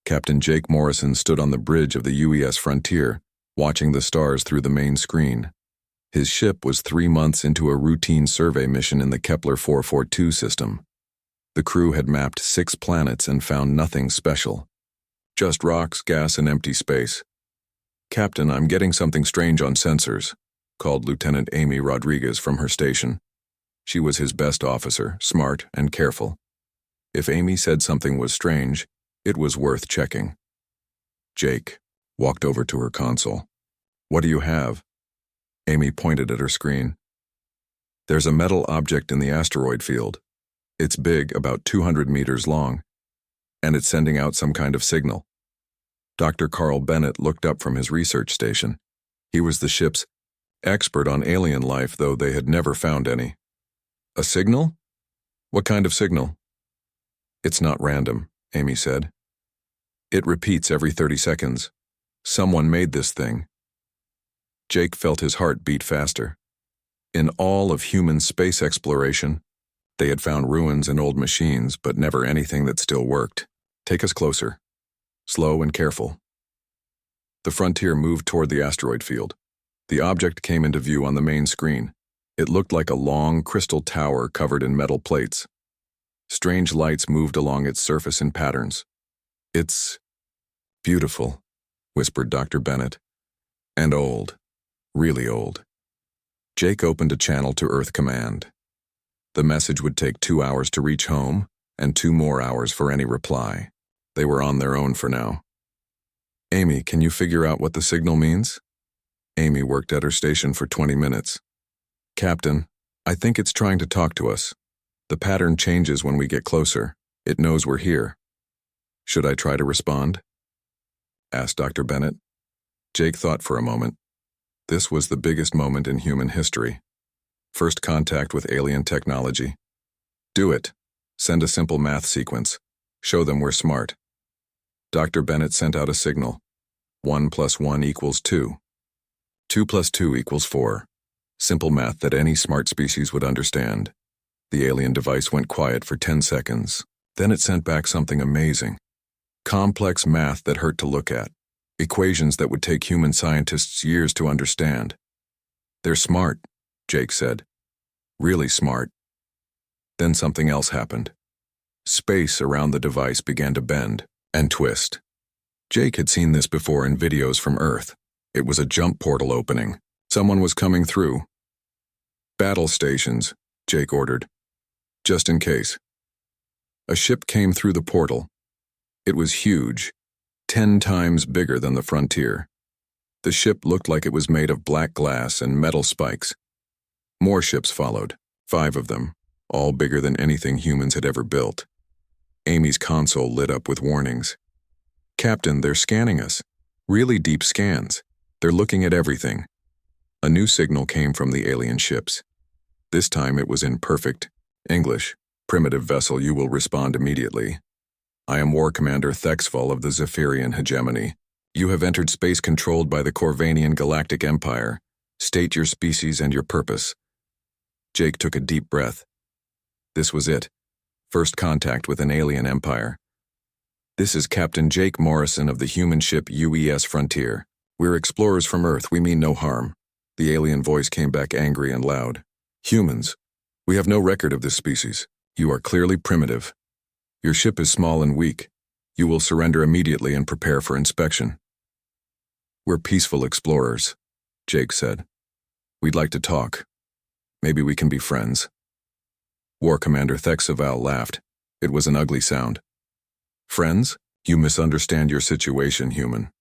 Captain Jake Morrison stood on the bridge of the UES Frontier, watching the stars through the main screen. His ship was 3 months into a routine survey mission in the Kepler 442 system. The crew had mapped 6 planets and found nothing special. Just rocks, gas, and empty space. "Captain, I'm getting something strange on sensors," called Lieutenant Amy Rodriguez from her station. She was his best officer, smart and careful. If Amy said something was strange, it was worth checking. Jake walked over to her console. "What do you have?" Amy pointed at her screen. "There's a metal object in the asteroid field. It's big, about 200 meters long, and it's sending out some kind of signal." Dr. Carl Bennett looked up from his research station. He was the ship's expert on alien life, though they had never found any. "A signal? What kind of signal?" "It's not random," Amy said. "It repeats every 30 seconds. Someone made this thing." Jake felt his heart beat faster. In all of human space exploration, they had found ruins and old machines, but never anything that still worked. "Take us closer. Slow and careful." The Frontier moved toward the asteroid field. The object came into view on the main screen. It looked like a long crystal tower covered in metal plates. Strange lights moved along its surface in patterns. "It's beautiful," whispered Dr. Bennett. "And old. Really old." Jake opened a channel to Earth Command. The message would take 2 hours to reach home, and 2 more hours for any reply. They were on their own for now. "Amy, can you figure out what the signal means?" Amy worked at her station for 20 minutes. "Captain, I think it's trying to talk to us. The pattern changes when we get closer. It knows we're here." "Should I try to respond?" asked Dr. Bennett. Jake thought for a moment. This was the biggest moment in human history. First contact with alien technology. "Do it. Send a simple math sequence. Show them we're smart." Dr. Bennett sent out a signal. 1 + 1 = 2. 2 + 2 = 4. Simple math that any smart species would understand. The alien device went quiet for 10 seconds. Then it sent back something amazing. Complex math that hurt to look at. Equations that would take human scientists years to understand. "They're smart," Jake said. "Really smart." Then something else happened. Space around the device began to bend and twist. Jake had seen this before in videos from Earth. It was a jump portal opening. Someone was coming through. "Battle stations," Jake ordered. "Just in case." A ship came through the portal. It was huge, 10 times bigger than the Frontier. The ship looked like it was made of black glass and metal spikes. More ships followed, 5 of them, all bigger than anything humans had ever built. Amy's console lit up with warnings. "Captain, they're scanning us. Really deep scans. They're looking at everything." A new signal came from the alien ships. This time it was in perfect English. "Primitive vessel, you will respond immediately. I am War Commander Thexval of the Zephyrian Hegemony. You have entered space controlled by the Corvanian Galactic Empire. State your species and your purpose." Jake took a deep breath. This was it. First contact with an alien empire. "This is Captain Jake Morrison of the human ship UES Frontier. We're explorers from Earth, we mean no harm." The alien voice came back angry and loud. "Humans, we have no record of this species. You are clearly primitive. Your ship is small and weak. You will surrender immediately and prepare for inspection." "We're peaceful explorers," Jake said. "We'd like to talk. Maybe we can be friends." War Commander Thexval laughed. It was an ugly sound. "Friends? You misunderstand your situation, human.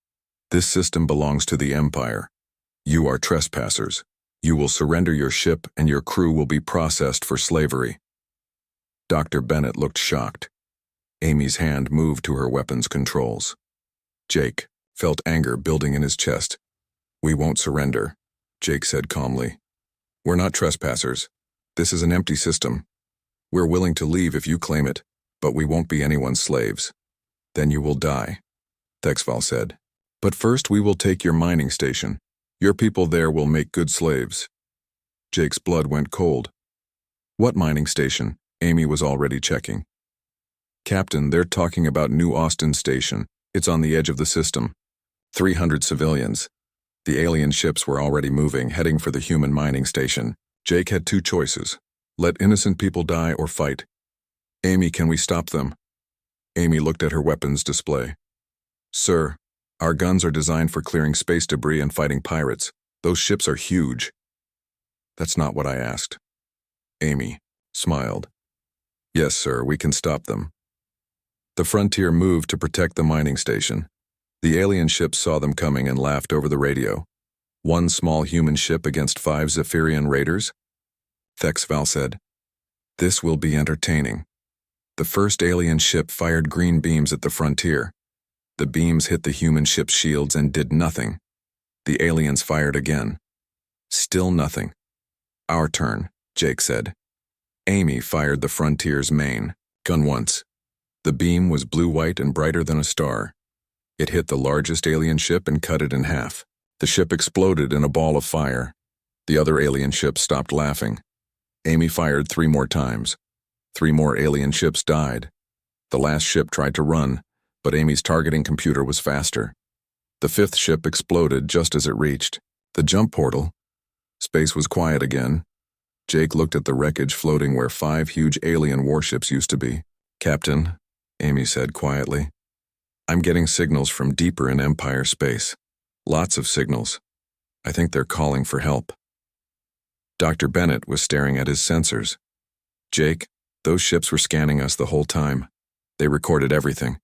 This system belongs to the Empire. You are trespassers. You will surrender your ship and your crew will be processed for slavery." Dr. Bennett looked shocked. Amy's hand moved to her weapons controls. Jake felt anger building in his chest. "We won't surrender," Jake said calmly. "We're not trespassers. This is an empty system. We're willing to leave if you claim it, but we won't be anyone's slaves." "Then you will die," Thexval said. "But first we will take your mining station. Your people there will make good slaves." Jake's blood went cold. "What mining station?" Amy was already checking. "Captain, they're talking about New Austin Station. It's on the edge of the system. 300 civilians. The alien ships were already moving, heading for the human mining station. Jake had two choices. Let innocent people die or fight. Amy, can we stop them? Amy looked at her weapons display. Sir, our guns are designed for clearing space debris and fighting pirates. Those ships are huge. That's not what I asked. Amy smiled. Yes, sir, we can stop them. The Frontier moved to protect the mining station. The alien ships saw them coming and laughed over the radio. One small human ship against 5 Zephyrian raiders? Thexval said. This will be entertaining. The first alien ship fired green beams at the Frontier. The beams hit the human ship's shields and did nothing. The aliens fired again. Still nothing. Our turn, Jake said. Amy fired the Frontier's main gun once. The beam was blue-white and brighter than a star. It hit the largest alien ship and cut it in half. The ship exploded in a ball of fire. The other alien ship stopped laughing. Amy fired 3 more times. 3 more alien ships died. The last ship tried to run, but Amy's targeting computer was faster. The 5th ship exploded just as it reached the jump portal. Space was quiet again. Jake looked at the wreckage floating where 5 huge alien warships used to be. Captain, Amy said quietly, I'm getting signals from deeper in Empire space. Lots of signals. I think they're calling for help. Dr. Bennett was staring at his sensors. Jake, those ships were scanning us the whole time. They recorded everything.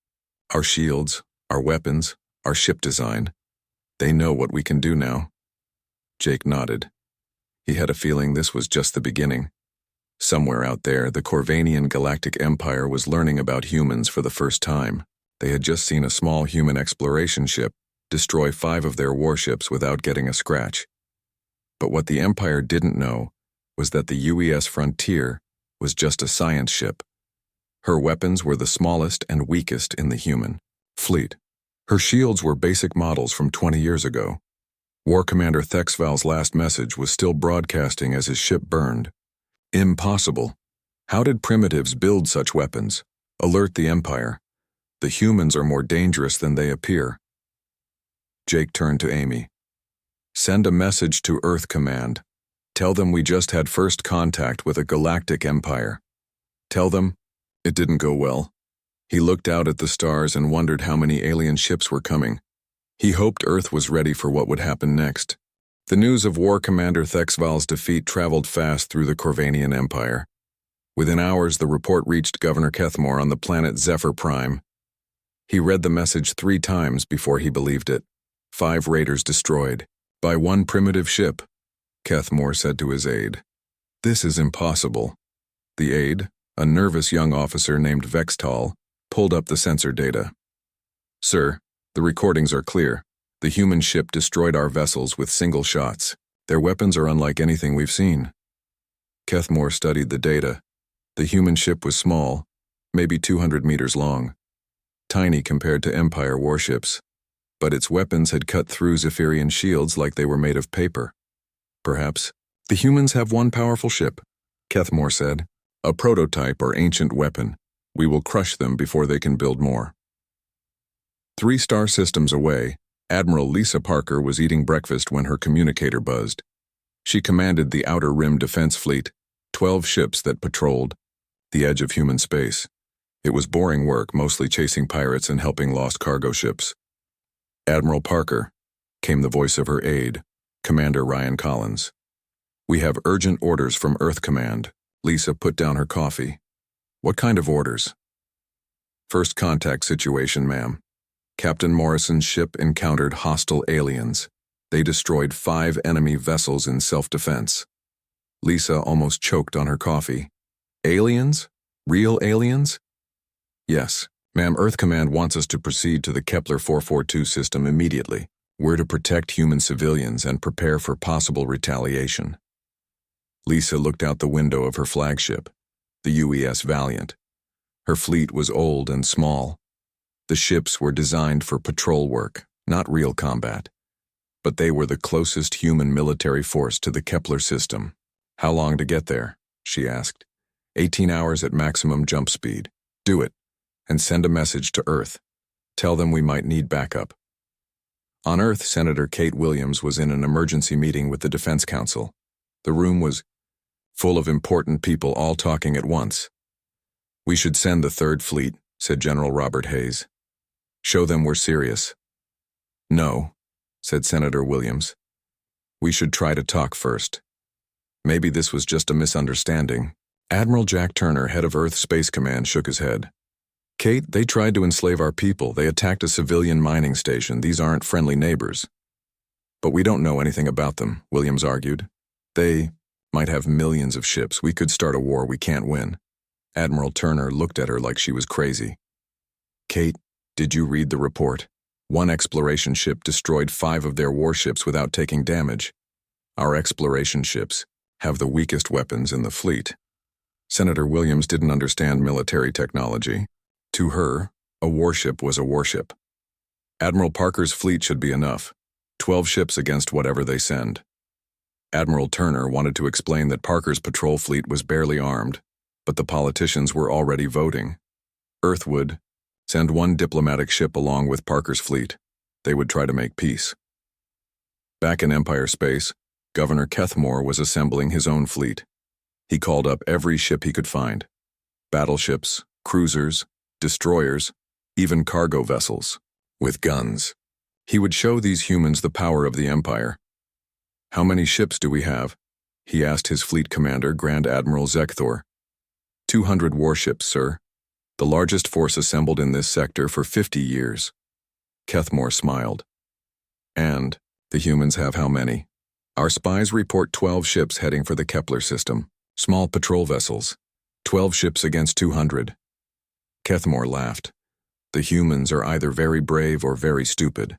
Our shields, our weapons, our ship design. They know what we can do now. Jake nodded. He had a feeling this was just the beginning. Somewhere out there, the Corvanian Galactic Empire was learning about humans for the first time. They had just seen a small human exploration ship destroy 5 of their warships without getting a scratch. But what the Empire didn't know was that the UES Frontier was just a science ship. Her weapons were the smallest and weakest in the human fleet. Her shields were basic models from 20 years ago. War Commander Thexval's last message was still broadcasting as his ship burned. Impossible. How did primitives build such weapons? Alert the Empire. The humans are more dangerous than they appear. Jake turned to Amy. Send a message to Earth Command. Tell them we just had first contact with a galactic empire. Tell them it didn't go well. He looked out at the stars and wondered how many alien ships were coming. He hoped Earth was ready for what would happen next. The news of War Commander Thexval's defeat traveled fast through the Corvanian Empire. Within hours, the report reached Governor Kethmore on the planet Zephyr Prime. He read the message 3 times before he believed it. 5 raiders destroyed. By 1 primitive ship, Kethmore said to his aide. This is impossible. The aide, a nervous young officer named Vextal, pulled up the sensor data. Sir, the recordings are clear. The human ship destroyed our vessels with single shots. Their weapons are unlike anything we've seen. Kethmore studied the data. The human ship was small, maybe 200 meters long. Tiny compared to Empire warships. But its weapons had cut through Zephyrian shields like they were made of paper. Perhaps the humans have one powerful ship, Kethmore said. A prototype or ancient weapon. We will crush them before they can build more. 3 star systems away, Admiral Lisa Parker was eating breakfast when her communicator buzzed. She commanded the Outer Rim Defense Fleet, 12 ships that patrolled the edge of human space. It was boring work, mostly chasing pirates and helping lost cargo ships. Admiral Parker, came the voice of her aide, Commander Ryan Collins. We have urgent orders from Earth Command. Lisa put down her coffee. What kind of orders? First contact situation, ma'am. Captain Morrison's ship encountered hostile aliens. They destroyed 5 enemy vessels in self-defense. Lisa almost choked on her coffee. Aliens? Real aliens? Yes, ma'am. Earth Command wants us to proceed to the Kepler 442 system immediately. We're to protect human civilians and prepare for possible retaliation. Lisa looked out the window of her flagship, the UES Valiant. Her fleet was old and small. The ships were designed for patrol work, not real combat. But they were the closest human military force to the Kepler system. How long to get there? She asked. 18 hours at maximum jump speed. Do it, and send a message to Earth. Tell them we might need backup. On Earth, Senator Kate Williams was in an emergency meeting with the Defense Council. The room was full of important people all talking at once. We should send the Third Fleet, said General Robert Hayes. Show them we're serious. No, said Senator Williams. We should try to talk first. Maybe this was just a misunderstanding. Admiral Jack Turner, head of Earth Space Command, shook his head. Kate, they tried to enslave our people. They attacked a civilian mining station. These aren't friendly neighbors. But we don't know anything about them, Williams argued. They might have millions of ships. We could start a war we can't win. Admiral Turner looked at her like she was crazy. Kate, did you read the report? One exploration ship destroyed 5 of their warships without taking damage. Our exploration ships have the weakest weapons in the fleet. Senator Williams didn't understand military technology. To her, a warship was a warship. Admiral Parker's fleet should be enough. 12 ships against whatever they send. Admiral Turner wanted to explain that Parker's patrol fleet was barely armed, but the politicians were already voting. Earth would send 1 diplomatic ship along with Parker's fleet. They would try to make peace. Back in Empire space, Governor Kethmore was assembling his own fleet. He called up every ship he could find. Battleships, cruisers, destroyers, even cargo vessels, with guns. He would show these humans the power of the Empire. How many ships do we have? He asked his fleet commander, Grand Admiral Zekthor. 200 warships, sir. The largest force assembled in this sector for 50 years. Kethmore smiled. And the humans have how many? Our spies report 12 ships heading for the Kepler system. Small patrol vessels. 12 ships against 200. Kethmore laughed. The humans are either very brave or very stupid.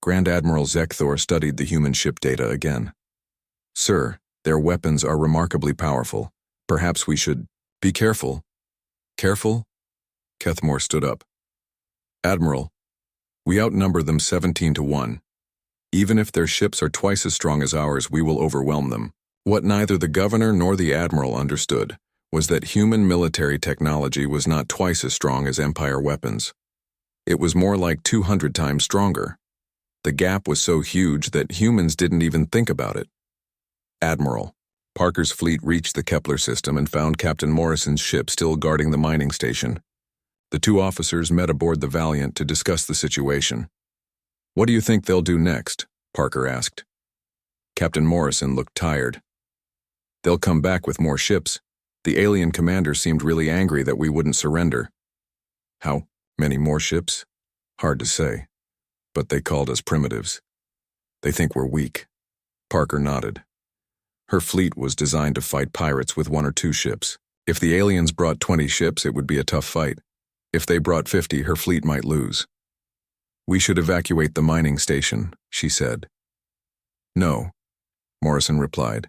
Grand Admiral Zekthor studied the human ship data again. Sir, their weapons are remarkably powerful. Perhaps we should be careful. Careful? Kethmore stood up. Admiral, we outnumber them 17-1. Even if their ships are twice as strong as ours, we will overwhelm them. What neither the governor nor the admiral understood was that human military technology was not twice as strong as Empire weapons. It was more like 200 times stronger. The gap was so huge that humans didn't even think about it. Admiral, Parker's fleet reached the Kepler system and found Captain Morrison's ship still guarding the mining station. The 2 officers met aboard the Valiant to discuss the situation. What do you think they'll do next? Parker asked. Captain Morrison looked tired. They'll come back with more ships. The alien commander seemed really angry that we wouldn't surrender. How many more ships? Hard to say. But they called us primitives. They think we're weak. Parker nodded. Her fleet was designed to fight pirates with 1 or 2 ships. If the aliens brought 20 ships, it would be a tough fight. If they brought 50, her fleet might lose. We should evacuate the mining station, she said. No, Morrison replied.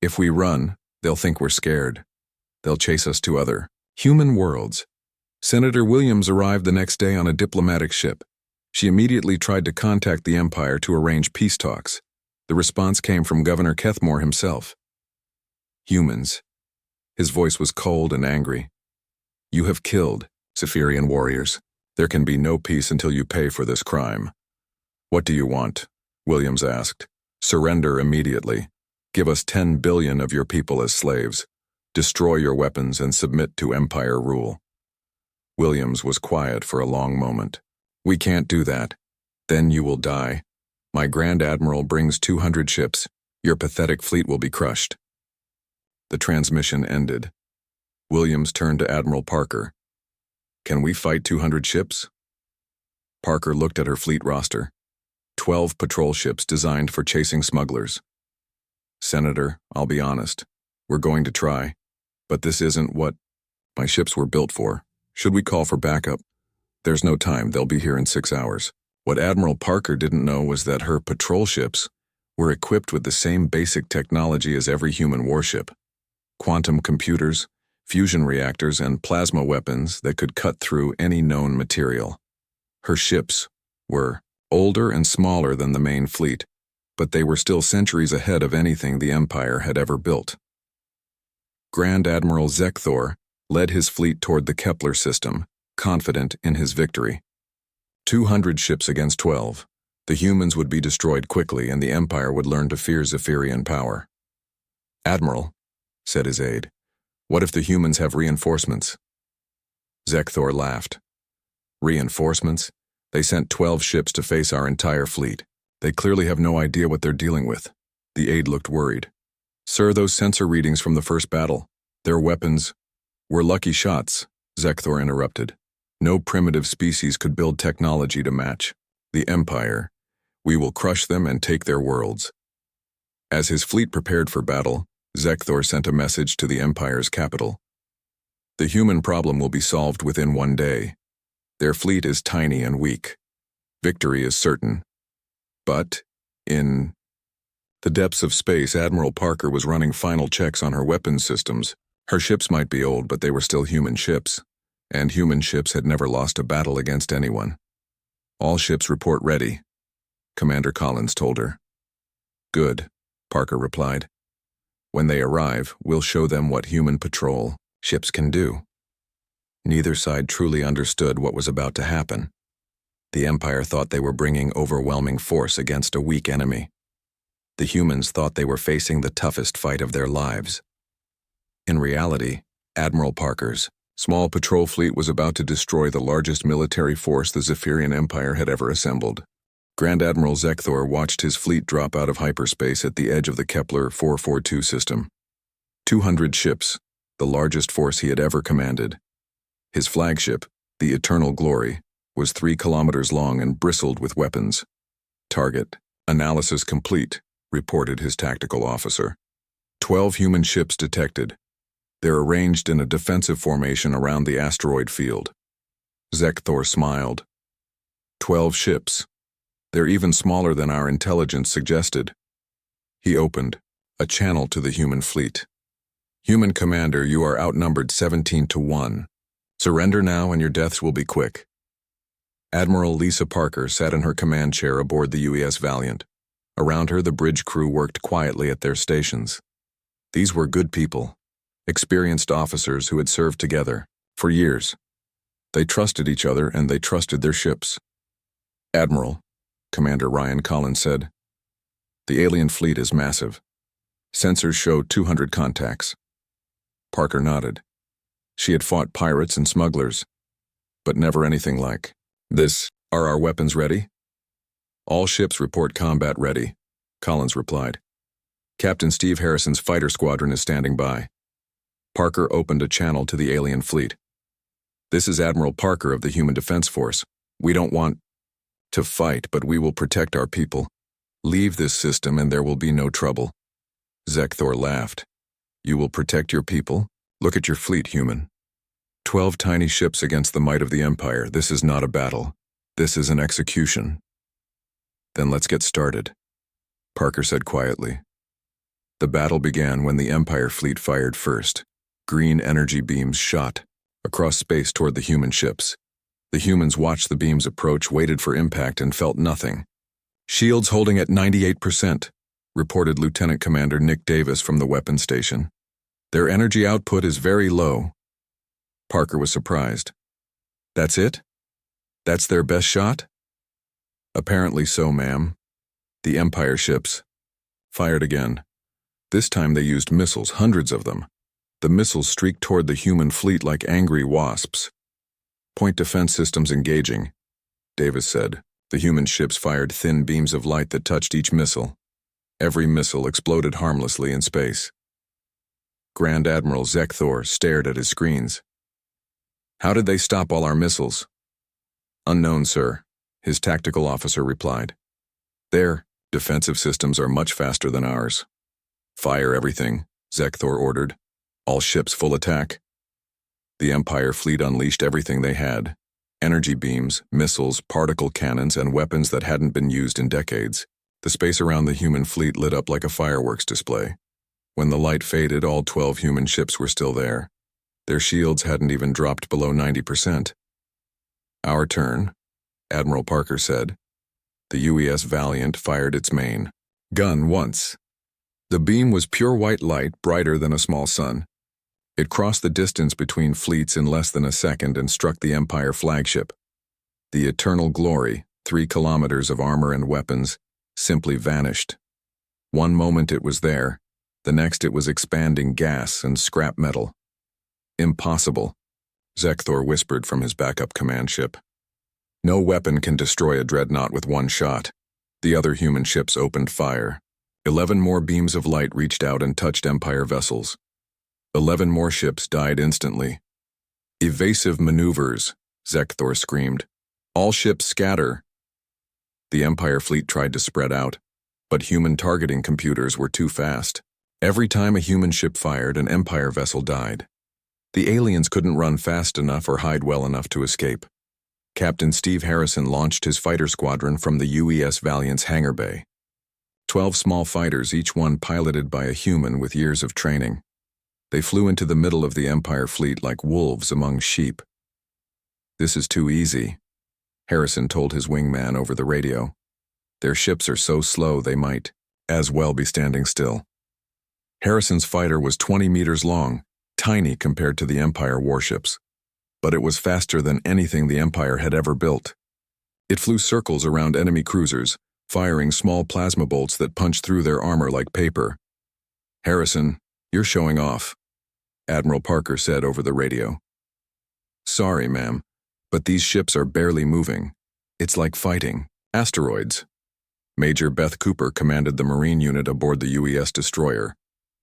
If we run, they'll think we're scared. They'll chase us to other human worlds. Senator Williams arrived the next day on a diplomatic ship. She immediately tried to contact the Empire to arrange peace talks. The response came from Governor Kethmore himself. Humans. His voice was cold and angry. You have killed Cypherian warriors. There can be no peace until you pay for this crime. What do you want? Williams asked. Surrender immediately. Give us 10 billion of your people as slaves. Destroy your weapons and submit to Empire rule. Williams was quiet for a long moment. We can't do that. Then you will die. My Grand Admiral brings 200 ships. Your pathetic fleet will be crushed. The transmission ended. Williams turned to Admiral Parker. Can we fight 200 ships? Parker looked at her fleet roster. 12 patrol ships designed for chasing smugglers. Senator, I'll be honest. We're going to try. But this isn't what my ships were built for. Should we call for backup? There's no time. They'll be here in 6 hours. What Admiral Parker didn't know was that her patrol ships were equipped with the same basic technology as every human warship. Quantum computers, fusion reactors, and plasma weapons that could cut through any known material. Her ships were older and smaller than the main fleet, but they were still centuries ahead of anything the Empire had ever built. Grand Admiral Zekthor led his fleet toward the Kepler system, confident in his victory. 200 ships against 12. The humans would be destroyed quickly and the Empire would learn to fear Zephyrian power. "Admiral," said his aide, "what if the humans have reinforcements?" Zekthor laughed. "Reinforcements? They sent 12 ships to face our entire fleet. They clearly have no idea what they're dealing with." The aide looked worried. "Sir, those sensor readings from the first battle, their weapons were lucky shots," Zekthor interrupted. "No primitive species could build technology to match the Empire. We will crush them and take their worlds." As his fleet prepared for battle, Zekthor sent a message to the Empire's capital. "The human problem will be solved within 1 day. Their fleet is tiny and weak. Victory is certain." But, in the depths of space, Admiral Parker was running final checks on her weapons systems. Her ships might be old, but they were still human ships, and human ships had never lost a battle against anyone. "All ships report ready," Commander Collins told her. "Good," Parker replied. "When they arrive, we'll show them what human patrol ships can do." Neither side truly understood what was about to happen. The Empire thought they were bringing overwhelming force against a weak enemy. The humans thought they were facing the toughest fight of their lives. In reality, Admiral Parker's small patrol fleet was about to destroy the largest military force the Zephyrian Empire had ever assembled. Grand Admiral Zekthor watched his fleet drop out of hyperspace at the edge of the Kepler 442 system. 200 ships, the largest force he had ever commanded. His flagship, the Eternal Glory, was 3 kilometers long and bristled with weapons. "Target analysis complete," reported his tactical officer. 12 human ships detected. They're arranged in a defensive formation around the asteroid field. Zekthor smiled. 12 ships. They're even smaller than our intelligence suggested. He opened a channel to the human fleet. "Human commander, you are outnumbered 17-1. Surrender now and your deaths will be quick." Admiral Lisa Parker sat in her command chair aboard the UES Valiant. Around her, the bridge crew worked quietly at their stations. These were good people, experienced officers who had served together for years. They trusted each other and they trusted their ships. "Admiral," Commander Ryan Collins said, "the alien fleet is massive. Sensors show 200 contacts." Parker nodded. She had fought pirates and smugglers, but never anything like this. "Are our weapons ready?" "All ships report combat ready," Collins replied. "Captain Steve Harrison's fighter squadron is standing by." Parker opened a channel to the alien fleet. "This is Admiral Parker of the Human Defense Force. We don't want to fight, but we will protect our people. Leave this system and there will be no trouble." Zekthor laughed. "You will protect your people? Look at your fleet, human. 12 tiny ships against the might of the Empire. This is not a battle. This is an execution." "Then let's get started," Parker said quietly. The battle began when the Empire fleet fired first. Green energy beams shot across space toward the human ships. The humans watched the beams approach, waited for impact, and felt nothing. "Shields holding at 98%, reported Lieutenant Commander Nick Davis from the weapons station. "Their energy output is very low." Parker was surprised. "That's it? That's their best shot?" "Apparently so, ma'am." The Empire ships fired again. This time they used missiles, hundreds of them. The missiles streaked toward the human fleet like angry wasps. "Point defense systems engaging," Davis said. The human ships fired thin beams of light that touched each missile. Every missile exploded harmlessly in space. Grand Admiral Zekthor stared at his screens. "How did they stop all our missiles?" "Unknown, sir," his tactical officer replied. "Their defensive systems are much faster than ours." "Fire everything," Zekthor ordered. "All ships full attack." The Empire fleet unleashed everything they had. Energy beams, missiles, particle cannons, and weapons that hadn't been used in decades. The space around the human fleet lit up like a fireworks display. When the light faded, all 12 human ships were still there. Their shields hadn't even dropped below 90%. "Our turn," Admiral Parker said. The UES Valiant fired its main gun once. The beam was pure white light, brighter than a small sun. It crossed the distance between fleets in less than a second and struck the Empire flagship. The eternal glory, 3 kilometers of armor and weapons, simply vanished. One moment it was there, the next it was expanding gas and scrap metal. Impossible, Zekthor whispered from his backup command ship. No weapon can destroy a dreadnought with one shot. The other human ships opened fire. 11 more beams of light reached out and touched Empire vessels. 11 more ships died instantly. Evasive maneuvers, Zekthor screamed. All ships scatter. The Empire fleet tried to spread out, but human targeting computers were too fast. Every time a human ship fired, an Empire vessel died. The aliens couldn't run fast enough or hide well enough to escape. Captain Steve Harrison launched his fighter squadron from the UES Valiant's hangar bay. 12 small fighters, each one piloted by a human with years of training. They flew into the middle of the Empire fleet like wolves among sheep. "This is too easy," Harrison told his wingman over the radio. "Their ships are so slow they might as well be standing still." Harrison's fighter was 20 meters long, tiny compared to the Empire warships. But it was faster than anything the Empire had ever built. It flew circles around enemy cruisers, firing small plasma bolts that punched through their armor like paper. "Harrison, you're showing off," Admiral Parker said over the radio. "Sorry, ma'am, but these ships are barely moving. It's like fighting asteroids." Major Beth Cooper commanded the Marine unit aboard the UES destroyer.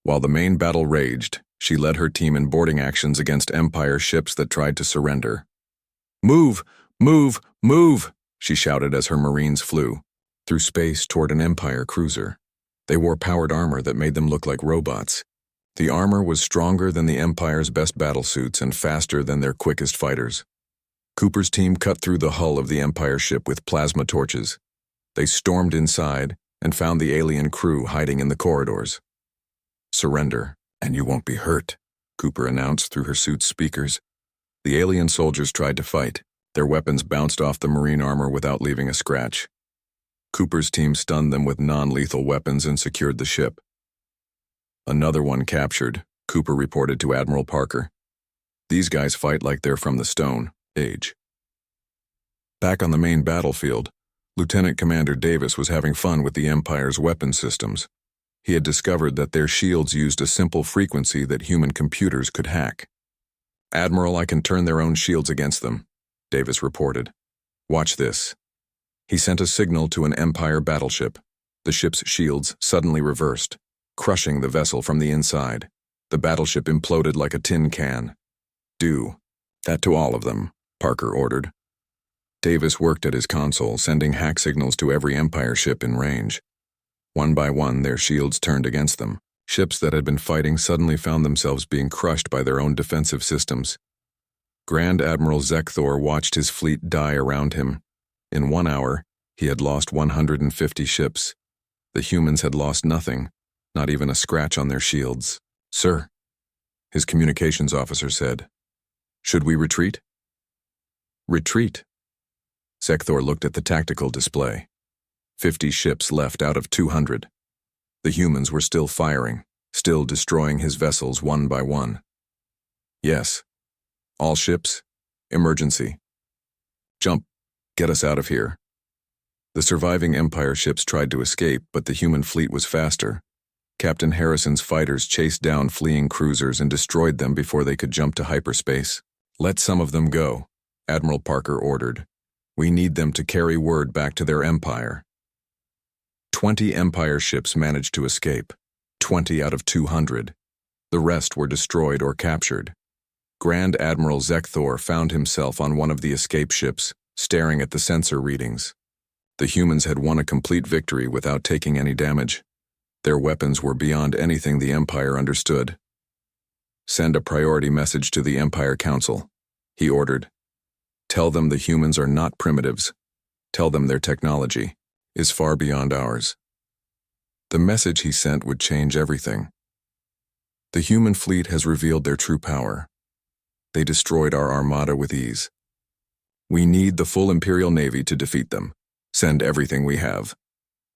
While the main battle raged, she led her team in boarding actions against Empire ships that tried to surrender. "Move! Move! Move!" she shouted as her Marines flew through space toward an Empire cruiser. They wore powered armor that made them look like robots. The armor was stronger than the Empire's best battlesuits and faster than their quickest fighters. Cooper's team cut through the hull of the Empire ship with plasma torches. They stormed inside and found the alien crew hiding in the corridors. "Surrender, and you won't be hurt," Cooper announced through her suit's speakers. The alien soldiers tried to fight. Their weapons bounced off the Marine armor without leaving a scratch. Cooper's team stunned them with non-lethal weapons and secured the ship. "Another one captured," Cooper reported to Admiral Parker. "These guys fight like they're from the Stone Age." Back on the main battlefield, Lieutenant Commander Davis was having fun with the Empire's weapon systems. He had discovered that their shields used a simple frequency that human computers could hack. "Admiral, I can turn their own shields against them," Davis reported. "Watch this." He sent a signal to an Empire battleship. The ship's shields suddenly reversed, crushing the vessel from the inside. The battleship imploded like a tin can. "Do that to all of them," Parker ordered. Davis worked at his console, sending hack signals to every Empire ship in range. One by one, their shields turned against them. Ships that had been fighting suddenly found themselves being crushed by their own defensive systems. Grand Admiral Zekthor watched his fleet die around him. In 1 hour, he had lost 150 ships. The humans had lost nothing, not even a scratch on their shields. "Sir," his communications officer said, "should we retreat?" "Retreat?" Zekthor looked at the tactical display. 50 ships left out of 200. The humans were still firing, still destroying his vessels one by one. "Yes. All ships, emergency. Jump, get us out of here." The surviving Empire ships tried to escape, but the human fleet was faster. Captain Harrison's fighters chased down fleeing cruisers and destroyed them before they could jump to hyperspace. "Let some of them go," Admiral Parker ordered. "We need them to carry word back to their empire." 20 Empire ships managed to escape, 20 out of 200. The rest were destroyed or captured. Grand Admiral Zekthor found himself on one of the escape ships, staring at the sensor readings. The humans had won a complete victory without taking any damage. Their weapons were beyond anything the Empire understood. "Send a priority message to the Empire Council," he ordered. "Tell them the humans are not primitives. Tell them their technology is far beyond ours." The message he sent would change everything. "The human fleet has revealed their true power. They destroyed our armada with ease. We need the full Imperial Navy to defeat them. Send everything we have."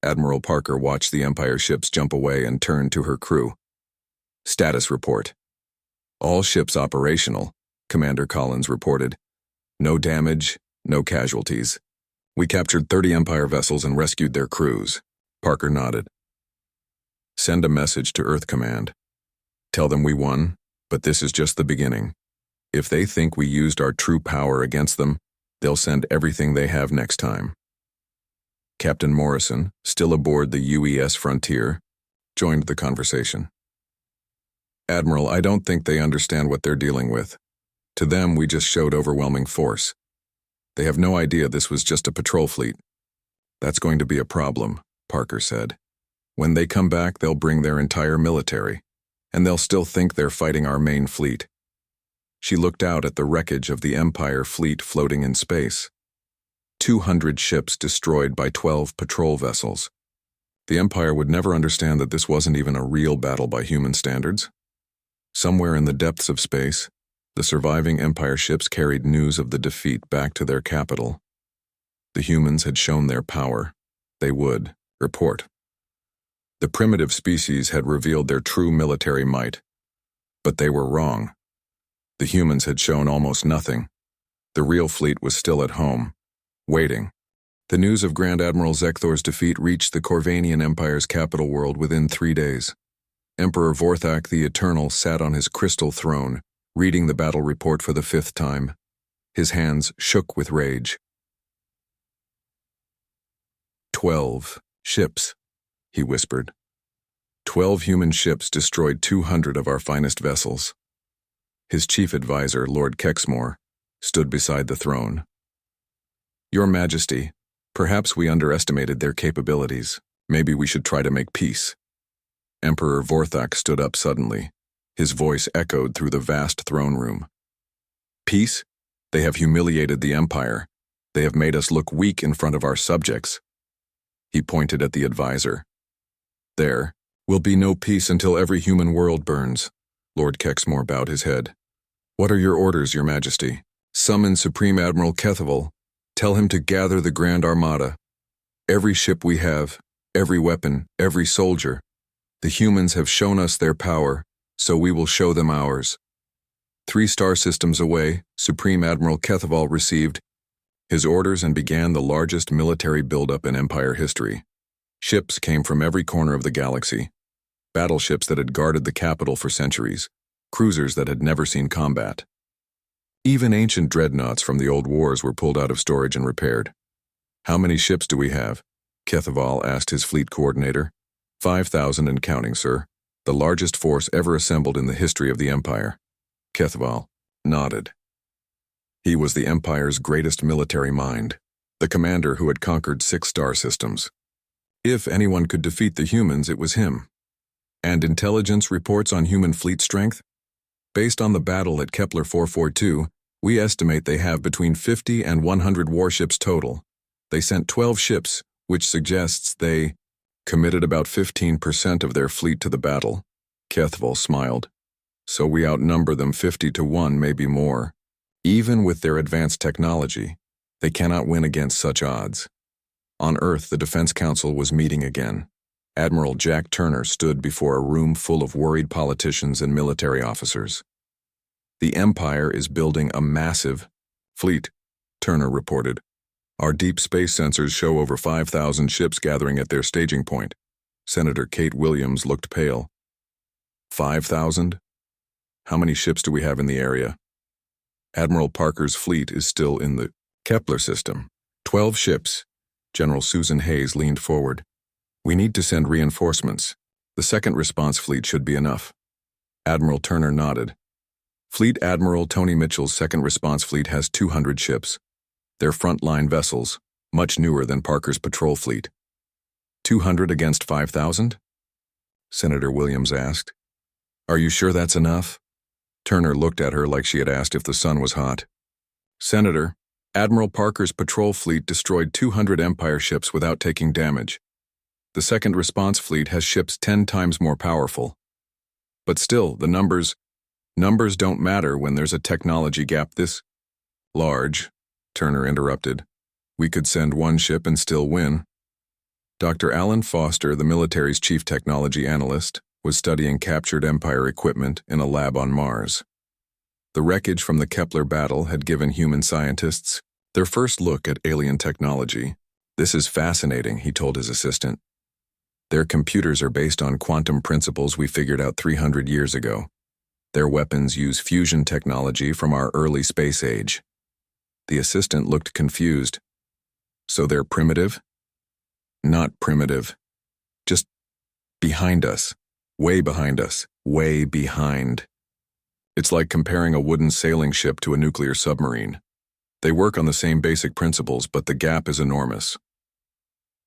Admiral Parker watched the Empire ships jump away and turned to her crew. "Status report." "All ships operational," Commander Collins reported. "No damage, No casualties. We captured 30 Empire vessels and rescued their crews. Parker nodded. Send a message to Earth Command. Tell them we won, but this is just the beginning. If they think we used our true power against them, they'll send everything they have next time. Captain Morrison, still aboard the UES Frontier, joined the conversation. Admiral, I don't think they understand what they're dealing with. To them, we just showed overwhelming force. They have no idea this was just a patrol fleet. That's going to be a problem, Parker said. When they come back, they'll bring their entire military, and they'll still think they're fighting our main fleet. She looked out at the wreckage of the Empire fleet floating in space. 200 ships destroyed by 12 patrol vessels. The Empire would never understand that this wasn't even a real battle by human standards. Somewhere in the depths of space, the surviving Empire ships carried news of the defeat back to their capital. The humans had shown their power. They would report. The primitive species had revealed their true military might. But they were wrong. The humans had shown almost nothing. The real fleet was still at home, waiting. The news of Grand Admiral Zekthor's defeat reached the Corvanian Empire's capital world within 3 days. Emperor Vorthak the Eternal sat on his crystal throne, reading the battle report for the 5th time. His hands shook with rage. 12 ships, he whispered. 12 human ships destroyed 200 of our finest vessels. His chief advisor, Lord Kexmore, stood beside the throne. Your Majesty, perhaps we underestimated their capabilities. Maybe we should try to make peace. Emperor Vorthak stood up suddenly. His voice echoed through the vast throne room. Peace? They have humiliated the Empire. They have made us look weak in front of our subjects. He pointed at the advisor. There will be no peace until every human world burns. Lord Kexmore bowed his head. What are your orders, Your Majesty? Summon Supreme Admiral Kethaval. Tell him to gather the Grand Armada. Every ship we have, every weapon, every soldier. The humans have shown us their power, so we will show them ours. 3 star systems away, Supreme Admiral Kethaval received his orders and began the largest military buildup in Empire history. Ships came from every corner of the galaxy. Battleships that had guarded the capital for centuries. Cruisers that had never seen combat. Even ancient dreadnoughts from the old wars were pulled out of storage and repaired. How many ships do we have? Kethaval asked his fleet coordinator. 5,000 and counting, sir. The largest force ever assembled in the history of the Empire. Kethaval nodded. He was the Empire's greatest military mind, the commander who had conquered 6 star systems. If anyone could defeat the humans, it was him. And intelligence reports on human fleet strength? Based on the battle at Kepler 442, we estimate they have between 50 and 100 warships total. They sent 12 ships, which suggests they committed about 15% of their fleet to the battle. Kethaval smiled. So we outnumber them 50 to 1, maybe more. Even with their advanced technology, they cannot win against such odds. On Earth, the Defense Council was meeting again. Admiral Jack Turner stood before a room full of worried politicians and military officers. The Empire is building a massive fleet, Turner reported. Our deep space sensors show over 5,000 ships gathering at their staging point. Senator Kate Williams looked pale. 5,000? How many ships do we have in the area? Admiral Parker's fleet is still in the Kepler system. 12 ships. General Susan Hayes leaned forward. We need to send reinforcements. The second response fleet should be enough. Admiral Turner nodded. Fleet Admiral Tony Mitchell's second response fleet has 200 ships. They're frontline vessels, much newer than Parker's patrol fleet. 200 against 5,000? Senator Williams asked. Are you sure that's enough? Turner looked at her like she had asked if the sun was hot. Senator, Admiral Parker's patrol fleet destroyed 200 Empire ships without taking damage. The second response fleet has ships 10 times more powerful. But still, the numbers don't matter when there's a technology gap this large, Turner interrupted. We could send 1 ship and still win. Dr. Alan Foster, the military's chief technology analyst, was studying captured Empire equipment in a lab on Mars. The wreckage from the Kepler battle had given human scientists Their first look at alien technology. "This is fascinating," he told his assistant. "Their computers are based on quantum principles we figured out 300 years ago. Their weapons use fusion technology from our early space age." The assistant looked confused. "So they're primitive?" "Not primitive. Just behind us. Way behind us. Way behind. It's like comparing a wooden sailing ship to a nuclear submarine. They work on the same basic principles, but the gap is enormous."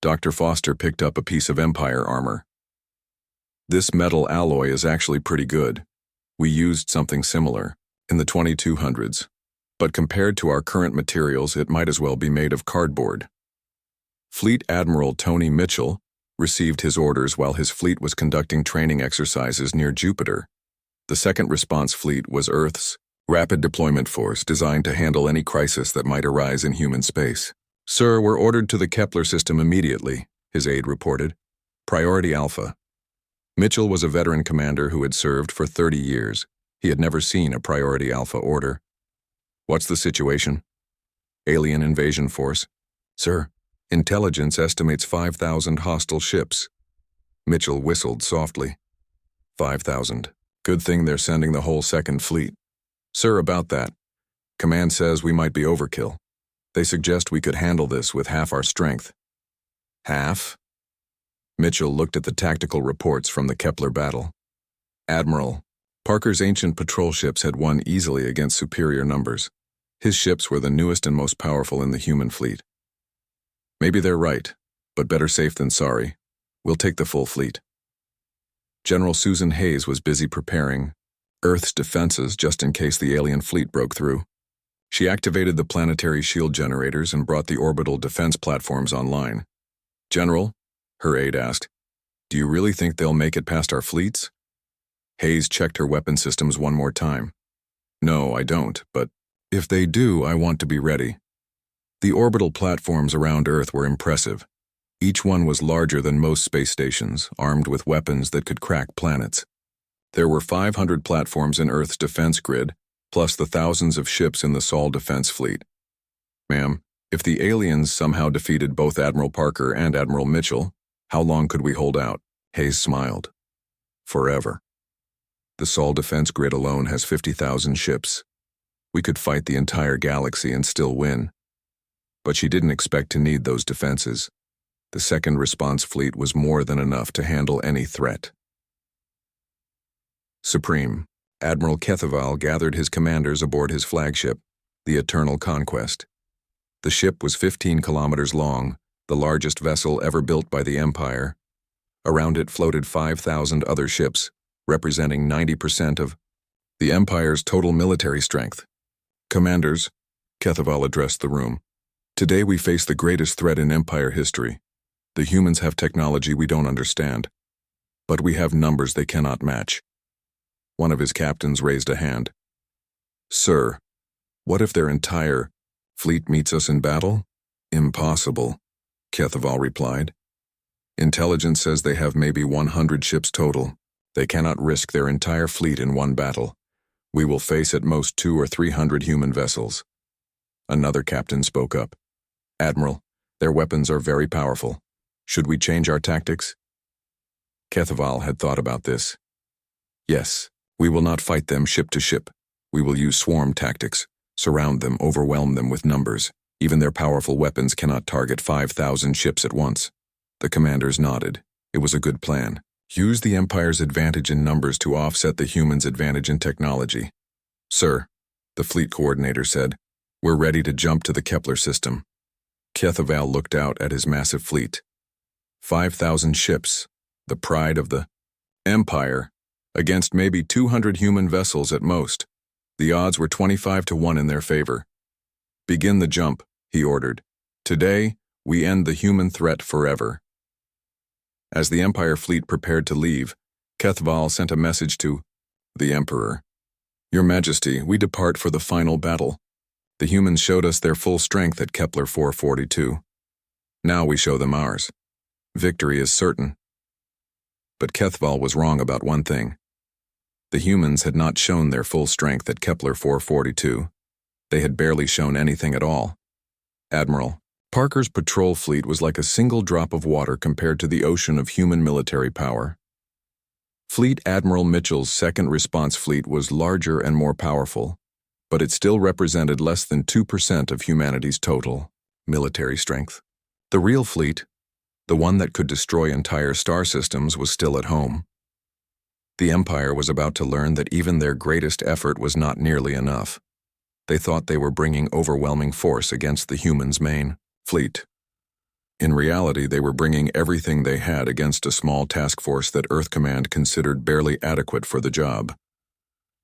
Dr. Foster picked up a piece of Empire armor. "This metal alloy is actually pretty good. We used something similar in the 2200s, but compared to our current materials, it might as well be made of cardboard." Fleet Admiral Tony Mitchell received his orders while his fleet was conducting training exercises near Jupiter. The Second Response Fleet was Earth's rapid deployment force designed to handle any crisis that might arise in human space. "Sir, we're ordered to the Kepler system immediately," his aide reported. "Priority Alpha." Mitchell was a veteran commander who had served for 30 years. He had never seen a Priority Alpha order. "What's the situation?" "Alien invasion force." "Sir, intelligence estimates 5,000 hostile ships." Mitchell whistled softly. 5,000. Good thing they're sending the whole Second Fleet. "Sir, about that. Command says we might be overkill. They suggest we could handle this with half our strength." "Half?" Mitchell looked at the tactical reports from the Kepler battle. "Admiral, Parker's ancient patrol ships had won easily against superior numbers. His ships were the newest and most powerful in the human fleet." "Maybe they're right, but better safe than sorry. We'll take the full fleet." General Susan Hayes was busy preparing Earth's defenses just in case the alien fleet broke through. She activated the planetary shield generators and brought the orbital defense platforms online. "General," her aide asked, "do you really think they'll make it past our fleets?" Hayes checked her weapon systems one more time. "No, I don't, but if they do, I want to be ready." The orbital platforms around Earth were impressive. Each one was larger than most space stations, armed with weapons that could crack planets. There were 500 platforms in Earth's defense grid, plus the thousands of ships in the Sol defense fleet. "Ma'am, if the aliens somehow defeated both Admiral Parker and Admiral Mitchell, how long could we hold out?" Hayes smiled. "Forever. The Sol defense grid alone has 50,000 ships. We could fight the entire galaxy and still win." But she didn't expect to need those defenses. The Second Response Fleet was more than enough to handle any threat. Supreme, Admiral Kethaval gathered his commanders aboard his flagship, the Eternal Conquest. The ship was 15 kilometers long, the largest vessel ever built by the Empire. Around it floated 5,000 other ships, representing 90% of the Empire's total military strength. "Commanders," Kethaval addressed the room, "today we face the greatest threat in Empire history. The humans have technology we don't understand, but we have numbers they cannot match." One of his captains raised a hand. "Sir, what if their entire fleet meets us in battle?" "Impossible," Kethaval replied. "Intelligence says they have maybe 100 ships total. They cannot risk their entire fleet in one battle. We will face at most 200 or 300 human vessels." Another captain spoke up. "Admiral, their weapons are very powerful. Should we change our tactics?" Kethaval had thought about this. "Yes, we will not fight them ship to ship. We will use swarm tactics, surround them, overwhelm them with numbers. Even their powerful weapons cannot target 5,000 ships at once." The commanders nodded. It was a good plan. Use the Empire's advantage in numbers to offset the humans' advantage in technology. "Sir," the fleet coordinator said, "we're ready to jump to the Kepler system." Kethaval looked out at his massive fleet. 5,000 ships, the pride of the Empire, against maybe 200 human vessels at most. The odds were 25 to 1 in their favor. "Begin the jump," he ordered. "Today, we end the human threat forever." As the Empire fleet prepared to leave, Kethaval sent a message to the Emperor. "Your Majesty, we depart for the final battle. The humans showed us their full strength at Kepler 442. Now we show them ours. Victory is certain." But Kethaval was wrong about one thing. The humans had not shown their full strength at Kepler 442. They had barely shown anything at all. Admiral. Parker's patrol fleet was like a single drop of water compared to the ocean of human military power. Fleet Admiral Mitchell's second response fleet was larger and more powerful, but it still represented less than 2% of humanity's total military strength. The real fleet, the one that could destroy entire star systems, was still at home. The Empire was about to learn that even their greatest effort was not nearly enough. They thought they were bringing overwhelming force against the humans' main fleet. In reality, they were bringing everything they had against a small task force that Earth Command considered barely adequate for the job.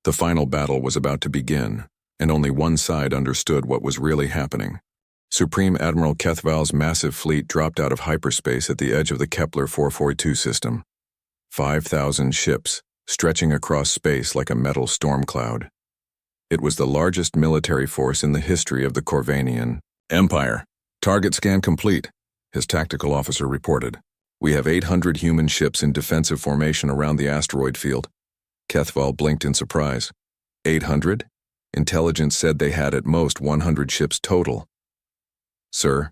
The final battle was about to begin, and only one side understood what was really happening. Supreme Admiral Kethval's massive fleet dropped out of hyperspace at the edge of the Kepler 442 system. 5,000 ships, stretching across space like a metal storm cloud. It was the largest military force in the history of the Corvanian Empire. Target scan complete, his tactical officer reported. We have 800 human ships in defensive formation around the asteroid field. Kethval blinked in surprise. 800? Intelligence said they had at most 100 ships total. Sir,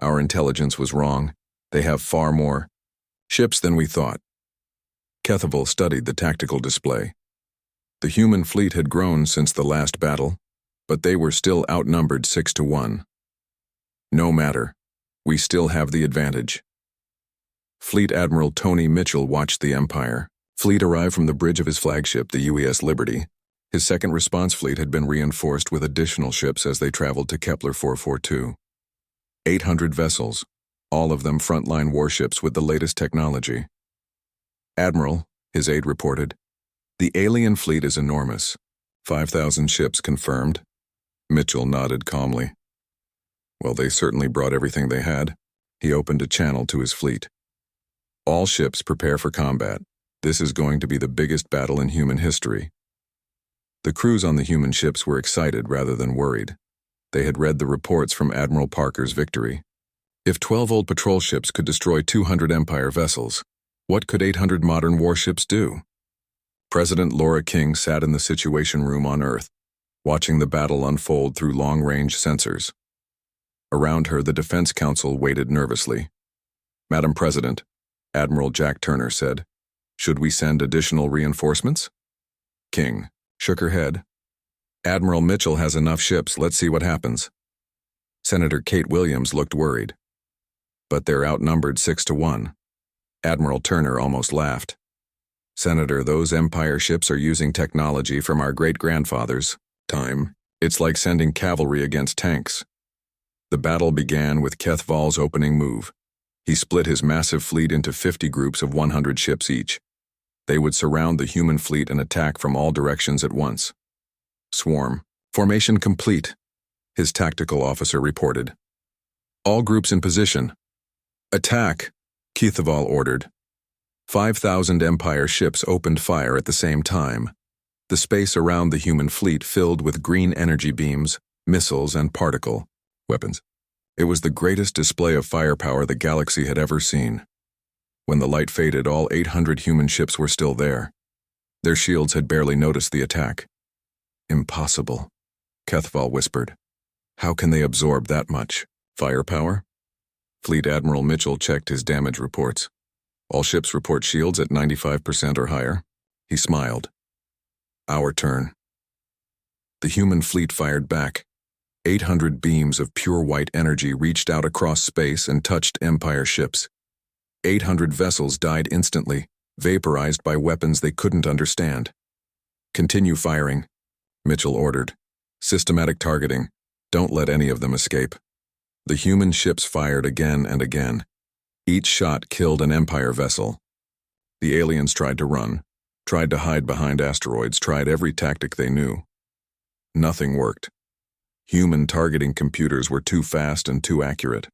our intelligence was wrong. They have far more ships than we thought. Kethval studied the tactical display. The human fleet had grown since the last battle, but they were still outnumbered 6-1. No matter, we still have the advantage. Fleet Admiral Tony Mitchell watched the Empire fleet arrive from the bridge of his flagship, the UES Liberty. His second response fleet had been reinforced with additional ships as they traveled to Kepler 442. 800 vessels, all of them frontline warships with the latest technology. Admiral, his aide reported, the alien fleet is enormous. 5,000 ships confirmed. Mitchell nodded calmly. Well, they certainly brought everything they had. He opened a channel to his fleet. All ships prepare for combat. This is going to be the biggest battle in human history. The crews on the human ships were excited rather than worried. They had read the reports from Admiral Parker's victory. If 12 old patrol ships could destroy 200 Empire vessels, what could 800 modern warships do? President Laura King sat in the Situation Room on Earth, watching the battle unfold through long-range sensors. Around her, the Defense Council waited nervously. Madam President, Admiral Jack Turner said, should we send additional reinforcements? King shook her head. Admiral Mitchell has enough ships, let's see what happens. Senator Kate Williams looked worried. But they're outnumbered 6-1. Admiral Turner almost laughed. Senator, those Empire ships are using technology from our great-grandfathers' time. It's like sending cavalry against tanks. The battle began with Kethval's opening move. He split his massive fleet into 50 groups of 100 ships each. They would surround the human fleet and attack from all directions at once. Swarm. Formation complete, his tactical officer reported. All groups in position. Attack, Kethval ordered. 5,000 Empire ships opened fire at the same time. The space around the human fleet filled with green energy beams, missiles, and particle weapons. It was the greatest display of firepower the galaxy had ever seen. When the light faded, all 800 human ships were still there. Their shields had barely noticed the attack. Impossible, Kethval whispered. How can they absorb that much firepower? Fleet Admiral Mitchell checked his damage reports. All ships report shields at 95% or higher. He smiled. Our turn. The human fleet fired back. 800 beams of pure white energy reached out across space and touched Empire ships. 800 vessels died instantly, vaporized by weapons they couldn't understand. Continue firing, Mitchell ordered. Systematic targeting. Don't let any of them escape. The human ships fired again and again. Each shot killed an Empire vessel. The aliens tried to run, tried to hide behind asteroids, tried every tactic they knew. Nothing worked. Human targeting computers were too fast and too accurate.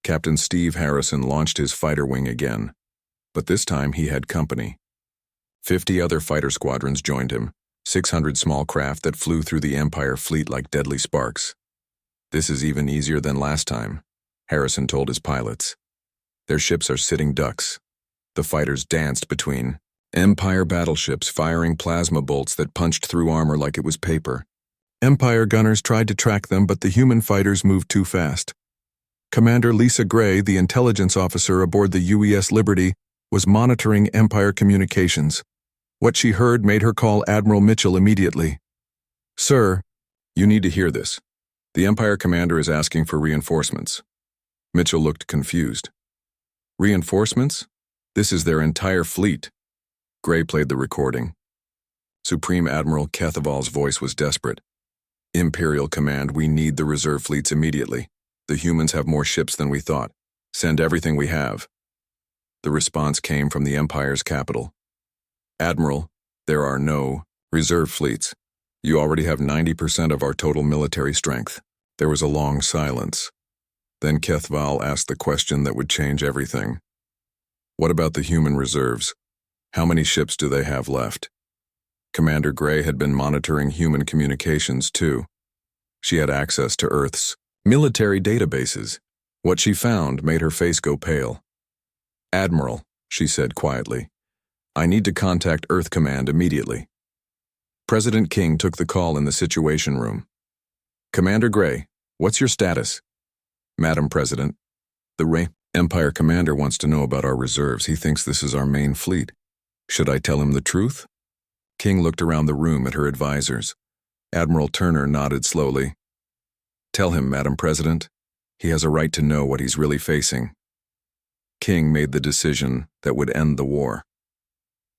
Captain Steve Harrison launched his fighter wing again, but this time he had company. 50 other fighter squadrons joined him, 600 small craft that flew through the Empire fleet like deadly sparks. This is even easier than last time, Harrison told his pilots. Their ships are sitting ducks. The fighters danced between Empire battleships firing plasma bolts that punched through armor like it was paper. Empire gunners tried to track them, but the human fighters moved too fast. Commander Lisa Gray, the intelligence officer aboard the UES Liberty, was monitoring Empire communications. What she heard made her call Admiral Mitchell immediately. "Sir, you need to hear this. The Empire commander is asking for reinforcements." Mitchell looked confused. "Reinforcements? This is their entire fleet." Gray played the recording. Supreme Admiral Kethaval's voice was desperate. "Imperial Command, we need the reserve fleets immediately. The humans have more ships than we thought. Send everything we have." The response came from the Empire's capital. "Admiral, there are no reserve fleets. You already have 90% of our total military strength." There was a long silence. Then Kethaval asked the question that would change everything. "What about the human reserves? How many ships do they have left?" Commander Gray had been monitoring human communications too. She had access to Earth's military databases. What she found made her face go pale. "Admiral," she said quietly, "I need to contact Earth Command immediately." President King took the call in the Situation Room. "Commander Gray, what's your status?" "Madam President, the Empire Commander wants to know about our reserves. He thinks this is our main fleet. Should I tell him the truth?" King looked around the room at her advisors. Admiral Turner nodded slowly. "Tell him, Madam President. He has a right to know what he's really facing." King made the decision that would end the war.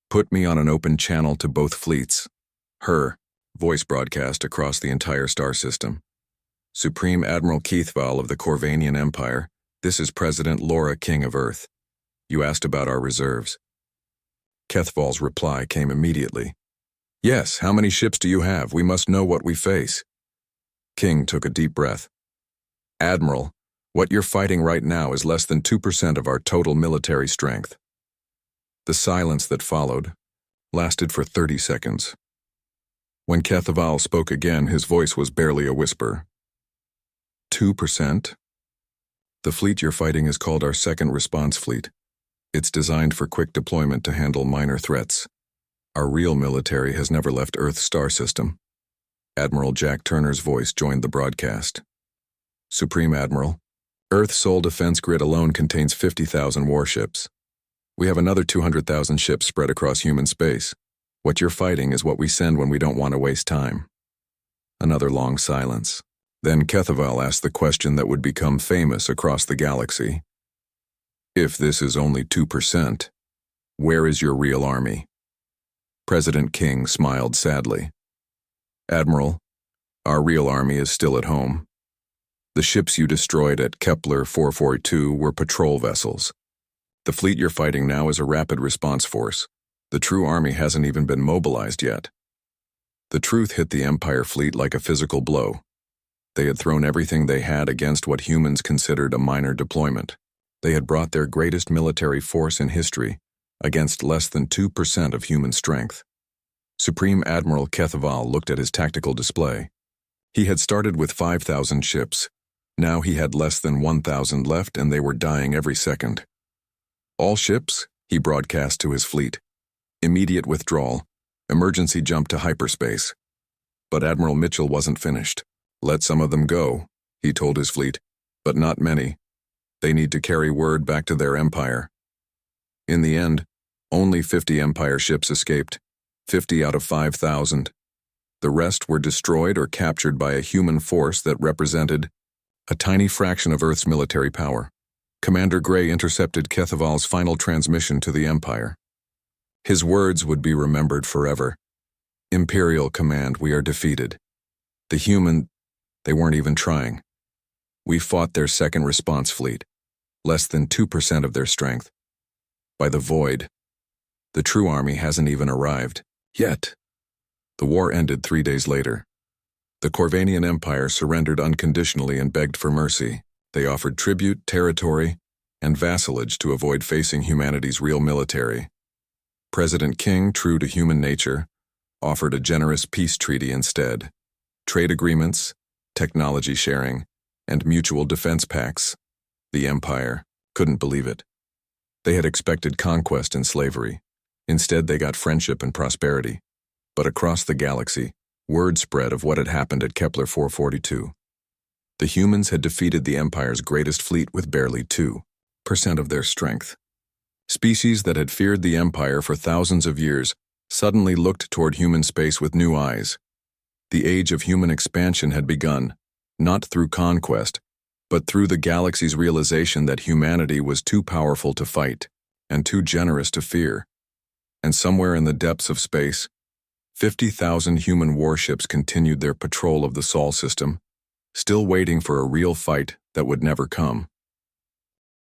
"Put me on an open channel to both fleets." Her voice broadcast across the entire star system. "Supreme Admiral Keithval of the Corvanian Empire, this is President Laura King of Earth. You asked about our reserves." Kethval's reply came immediately. "Yes, how many ships do you have? We must know what we face." King took a deep breath. "Admiral, what you're fighting right now is less than 2% of our total military strength." The silence that followed lasted for 30 seconds. When Kethaval spoke again, his voice was barely a whisper. 2%? The fleet you're fighting is called our Second Response Fleet. It's designed for quick deployment to handle minor threats. Our real military has never left Earth's star system. Admiral Jack Turner's voice joined the broadcast. "Supreme Admiral, Earth's sole defense grid alone contains 50,000 warships. We have another 200,000 ships spread across human space. What you're fighting is what we send when we don't want to waste time." Another long silence. Then Kethaval asked the question that would become famous across the galaxy. "If this is only 2%, where is your real army?" President King smiled sadly. "Admiral, our real army is still at home. The ships you destroyed at Kepler 442 were patrol vessels. The fleet you're fighting now is a rapid response force. The true army hasn't even been mobilized yet." The truth hit the Empire fleet like a physical blow. They had thrown everything they had against what humans considered a minor deployment. They had brought their greatest military force in history against less than 2% of human strength. Supreme Admiral Kethaval looked at his tactical display. He had started with 5,000 ships. Now he had less than 1,000 left, and they were dying every second. "All ships," he broadcast to his fleet. "Immediate withdrawal. Emergency jump to hyperspace." But Admiral Mitchell wasn't finished. "Let some of them go," he told his fleet, "but not many. They need to carry word back to their empire." In the end, only 50 Empire ships escaped, 50 out of 5,000. The rest were destroyed or captured by a human force that represented a tiny fraction of Earth's military power. Commander Gray intercepted Kethaval's final transmission to the Empire. His words would be remembered forever. "Imperial Command, we are defeated. The human, they weren't even trying. We fought their Second Response Fleet, less than 2% of their strength. By the void, the true army hasn't even arrived, yet." The war ended 3 days later. The Corvanian Empire surrendered unconditionally and begged for mercy. They offered tribute, territory, and vassalage to avoid facing humanity's real military. President King, true to human nature, offered a generous peace treaty instead. Trade agreements, technology sharing, and mutual defense pacts. The Empire couldn't believe it. They had expected conquest and slavery. Instead, they got friendship and prosperity. But across the galaxy, Word spread of what had happened at Kepler 442. The humans had defeated the Empire's greatest fleet with barely 2% of their strength. Species that had feared the Empire for thousands of years suddenly looked toward human space with new eyes. The age of human expansion had begun, not through conquest, but through the galaxy's realization that humanity was too powerful to fight and too generous to fear. And somewhere in the depths of space, 50,000 human warships continued their patrol of the Sol system, still waiting for a real fight that would never come.